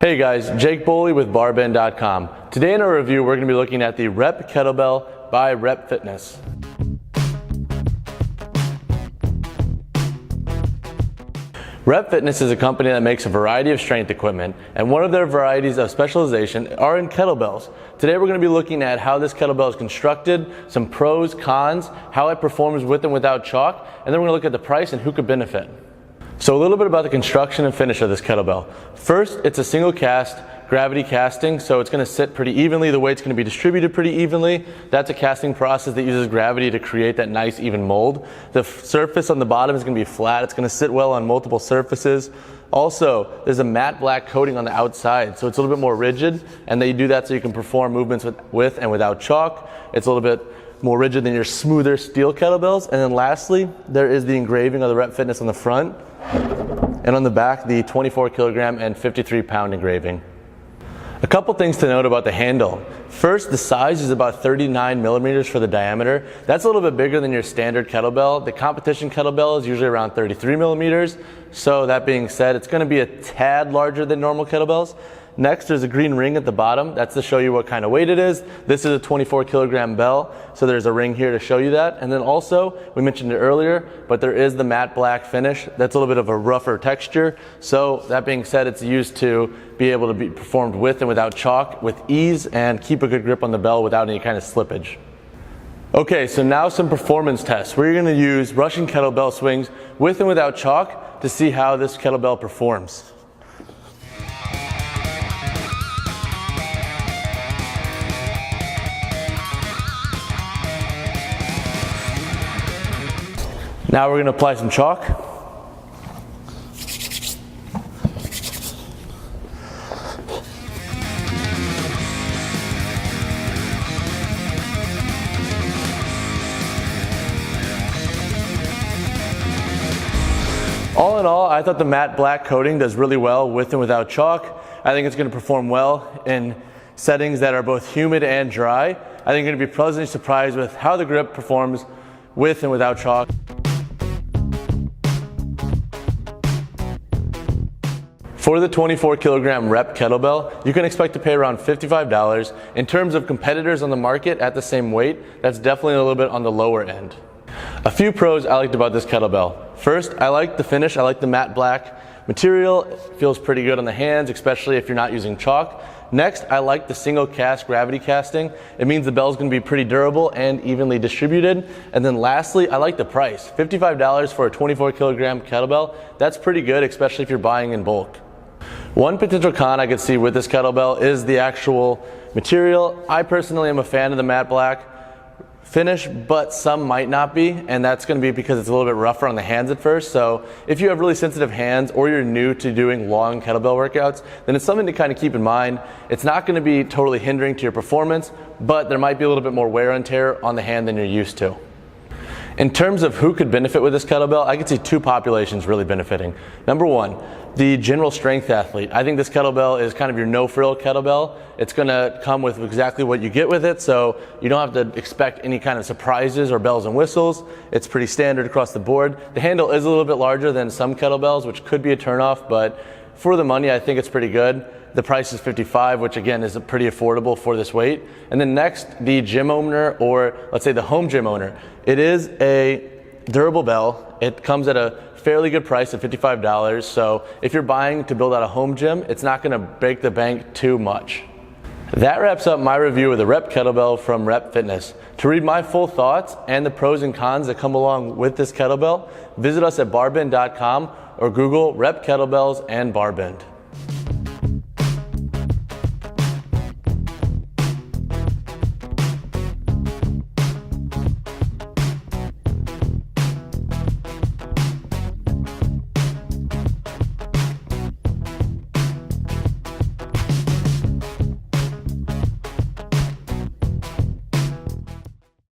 Hey guys, Jake Boley with barbend.com. Today in our review, we're going to be looking at the Rep Kettlebell by Rep Fitness. Rep Fitness is a company that makes a variety of strength equipment, and one of their varieties of specialization are in kettlebells. Today we're going to be looking at how this kettlebell is constructed, some pros, cons, how it performs with and without chalk, and then we're going to look at the price and who could benefit. So a little bit about the construction and finish of this kettlebell. First, it's a single cast, gravity casting, so it's going to sit pretty evenly. The weight's going to be distributed pretty evenly. That's a casting process that uses gravity to create that nice even mold. The surface on the bottom is going to be flat. It's going to sit well on multiple surfaces. Also, there's a matte black coating on the outside, so it's a little bit more rigid, and they do that so you can perform movements with and without chalk. It's a little bit more rigid than your smoother steel kettlebells. And then lastly, there is the engraving of the Rep Fitness on the front, and on the back, the 24 kilogram and 53 pound engraving. A couple things to note about the handle. First, the size is about 39 millimeters for the diameter. That's a little bit bigger than your standard kettlebell. The competition kettlebell is usually around 33 millimeters. So that being said, it's going to be a tad larger than normal kettlebells. Next, there's a green ring at the bottom. That's to show you what kind of weight it is. This is a 24 kilogram bell, so there's a ring here to show you that. And then also, we mentioned it earlier, but there is the matte black finish. That's a little bit of a rougher texture. So that being said, it's used to be able to be performed with and without chalk with ease and keep a good grip on the bell without any kind of slippage. Okay, so now some performance tests. We're going to use Russian kettlebell swings with and without chalk to see how this kettlebell performs. Now we're going to apply some chalk. All in all, I thought the matte black coating does really well with and without chalk. I think it's going to perform well in settings that are both humid and dry. I think you're going to be pleasantly surprised with how the grip performs with and without chalk. For the 24 kilogram Rep kettlebell, you can expect to pay around $55. In terms of competitors on the market at the same weight, that's definitely a little bit on the lower end. A few pros I liked about this kettlebell. First, I like the finish. I like the matte black material. It feels pretty good on the hands, especially if you're not using chalk. Next, I like the single cast gravity casting. It means the bell's going to be pretty durable and evenly distributed. And then lastly, I like the price. $55 for a 24 kilogram kettlebell. That's pretty good, especially if you're buying in bulk. One potential con I could see with this kettlebell is the actual material. I personally am a fan of the matte black finish, but some might not be, and that's going to be because it's a little bit rougher on the hands at first. So if you have really sensitive hands or you're new to doing long kettlebell workouts, then it's something to kind of keep in mind. It's not going to be totally hindering to your performance, but there might be a little bit more wear and tear on the hand than you're used to. In terms of who could benefit with this kettlebell, I could see two populations really benefiting. Number one, the general strength athlete. I think this kettlebell is kind of your no-frill kettlebell. It's going to come with exactly what you get with it, so you don't have to expect any kind of surprises or bells and whistles. It's pretty standard across the board. The handle is a little bit larger than some kettlebells, which could be a turnoff, but for the money, I think it's pretty good. The price is $55, which again is pretty affordable for this weight. And then next, the gym owner, or let's say the home gym owner. It is a durable bell. It comes at a fairly good price of $55. So if you're buying to build out a home gym, it's not going to break the bank too much. That wraps up my review of the Rep Kettlebell from Rep Fitness. To read my full thoughts and the pros and cons that come along with this kettlebell, visit us at barbend.com or Google Rep Kettlebells and Barbend.